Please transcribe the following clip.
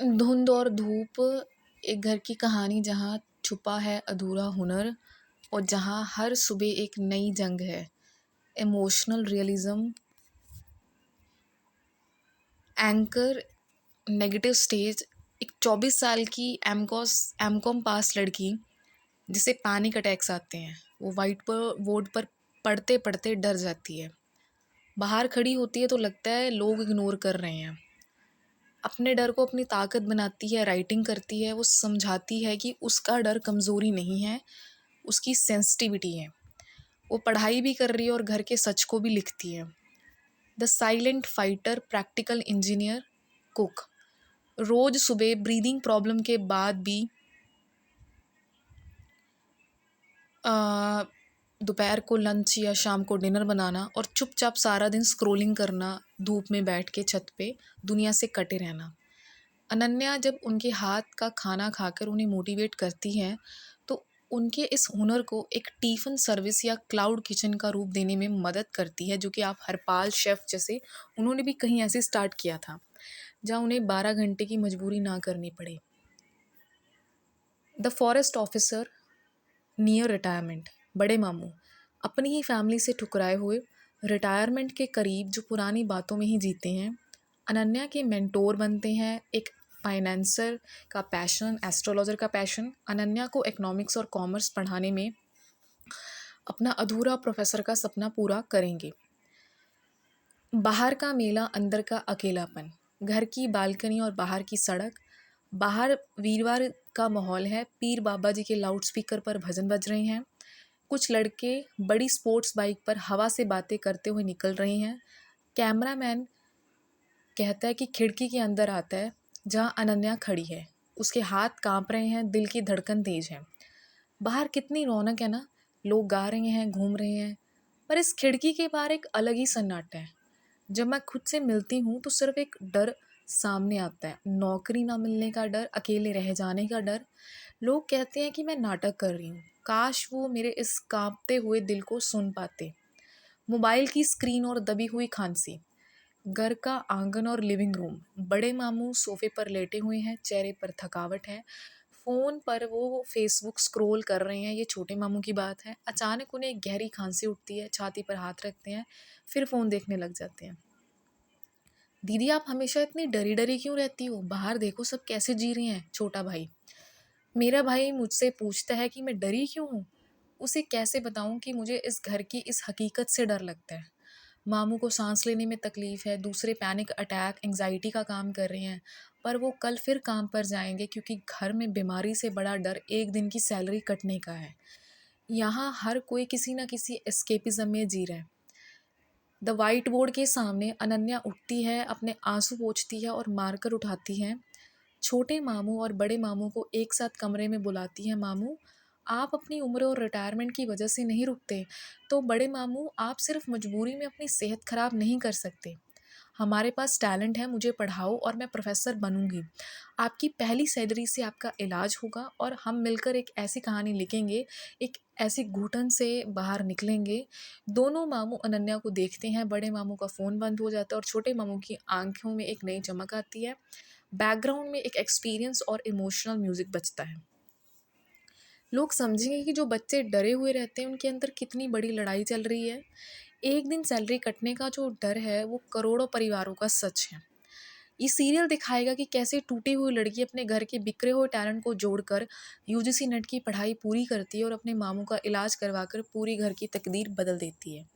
धुंध और धूप, एक घर की कहानी जहाँ छुपा है अधूरा हुनर और जहाँ हर सुबह एक नई जंग है। Emotional realism, anchor, negative stage. एक 24 साल की एमकॉम पास लड़की जिसे पैनिक अटैक्स आते हैं, वो वाइट पर बोर्ड पर पढ़ते पढ़ते डर जाती है। बाहर खड़ी होती है तो लगता है लोग इग्नोर कर रहे हैं। अपने डर को अपनी ताकत बनाती है, राइटिंग करती है, वो समझाती है कि उसका डर कमज़ोरी नहीं है, उसकी सेंसिटिविटी है। वो पढ़ाई भी कर रही है और घर के सच को भी लिखती है। The silent fighter, practical engineer, cook. रोज़ सुबह ब्रीदिंग प्रॉब्लम के बाद भी अ, दोपहर को लंच या शाम को डिनर बनाना और चुपचाप सारा दिन स्क्रॉलिंग करना, धूप में बैठ के छत पे दुनिया से कटे रहना। अनन्या जब उनके हाथ का खाना खाकर उन्हें मोटिवेट करती हैं, तो उनके इस हुनर को एक टिफ़िन सर्विस या क्लाउड किचन का रूप देने में मदद करती है, जो कि आप हरपाल शेफ़ जैसे उन्होंने भी कहीं ऐसे स्टार्ट किया था, जहाँ उन्हें 12 घंटे की मजबूरी ना करनी पड़े। The forest officer, near retirement, बड़े मामू, अपनी ही फैमिली से ठुकराए हुए, रिटायरमेंट के करीब, जो पुरानी बातों में ही जीते हैं। अनन्या के मेंटोर बनते हैं। एक फाइनेंसर का पैशन, एस्ट्रोलॉजर का पैशन, अनन्या को इकोनॉमिक्स और कॉमर्स पढ़ाने में अपना अधूरा प्रोफेसर का सपना पूरा करेंगे। बाहर का मेला, अंदर का अकेलापन, घर की बालकनी और बाहर की सड़क। बाहर वीरवार का माहौल है, पीर बाबा जी के लाउडस्पीकर पर भजन बज रहे हैं। कुछ लड़के बड़ी स्पोर्ट्स बाइक पर हवा से बातें करते हुए निकल रहे हैं। कैमरामैन कहता है कि खिड़की के अंदर आता है जहाँ अनन्या खड़ी है। उसके हाथ कांप रहे हैं, दिल की धड़कन तेज है। बाहर कितनी रौनक है ना, लोग गा रहे हैं, घूम रहे हैं, पर इस खिड़की के बाहर एक अलग ही सन्नाटा है। जब मैं खुद से मिलती हूँ तो सिर्फ एक डर सामने आता है, नौकरी ना मिलने का डर, अकेले रह जाने का डर। लोग कहते हैं कि मैं नाटक कर रही हूँ, काश वो मेरे इस कांपते हुए दिल को सुन पाते। मोबाइल की स्क्रीन और दबी हुई खांसी। घर का आंगन और लिविंग रूम, बड़े मामू सोफे पर लेटे हुए हैं, चेहरे पर थकावट है। फ़ोन पर वो फेसबुक स्क्रॉल कर रहे हैं, ये छोटे मामू की बात है। अचानक उन्हें एक गहरी खांसी उठती है, छाती पर हाथ रखते हैं, फिर फ़ोन देखने लग जाते हैं। दीदी आप हमेशा इतनी डरी डरी क्यों रहती हो, बाहर देखो सब कैसे जी रहे हैं। छोटा भाई, मेरा भाई मुझसे पूछता है कि मैं डरी क्यों हूँ, उसे कैसे बताऊँ कि मुझे इस घर की इस हकीकत से डर लगता है। मामू को सांस लेने में तकलीफ़ है, दूसरे पैनिक अटैक, एंग्जाइटी का काम कर रहे हैं, पर वो कल फिर काम पर जाएंगे क्योंकि घर में बीमारी से बड़ा डर एक दिन की सैलरी कटने का है। यहाँ हर कोई किसी न किसी एस्केपिज्म में जी रहा है। द वाइट बोर्ड के सामने अनन्या उठती है, अपने आंसू पोंछती है और मारकर उठाती है। छोटे मामू और बड़े मामू को एक साथ कमरे में बुलाती है। मामू, आप अपनी उम्र और रिटायरमेंट की वजह से नहीं रुकते, तो बड़े मामू आप सिर्फ मजबूरी में अपनी सेहत खराब नहीं कर सकते। हमारे पास टैलेंट है, मुझे पढ़ाओ और मैं प्रोफेसर बनूंगी। आपकी पहली सैलरी से आपका इलाज होगा और हम मिलकर एक ऐसी कहानी लिखेंगे, एक ऐसी घुटन से बाहर निकलेंगे। दोनों मामू अनन्या को देखते हैं, बड़े मामू का फ़ोन बंद हो जाता है और छोटे मामू की आंखों में एक नई चमक आती है। बैकग्राउंड में एक एक्सपीरियंस और इमोशनल म्यूज़िक बजता है। लोग समझेंगे कि जो बच्चे डरे हुए रहते हैं उनके अंदर कितनी बड़ी लड़ाई चल रही है। एक दिन सैलरी कटने का जो डर है वो करोड़ों परिवारों का सच है। ये सीरियल दिखाएगा कि कैसे टूटी हुई लड़की अपने घर के बिखरे हुए टैलेंट को जोड़कर यूजीसी नेट की पढ़ाई पूरी करती है और अपने मामू का इलाज करवाकर पूरी घर की तकदीर बदल देती है।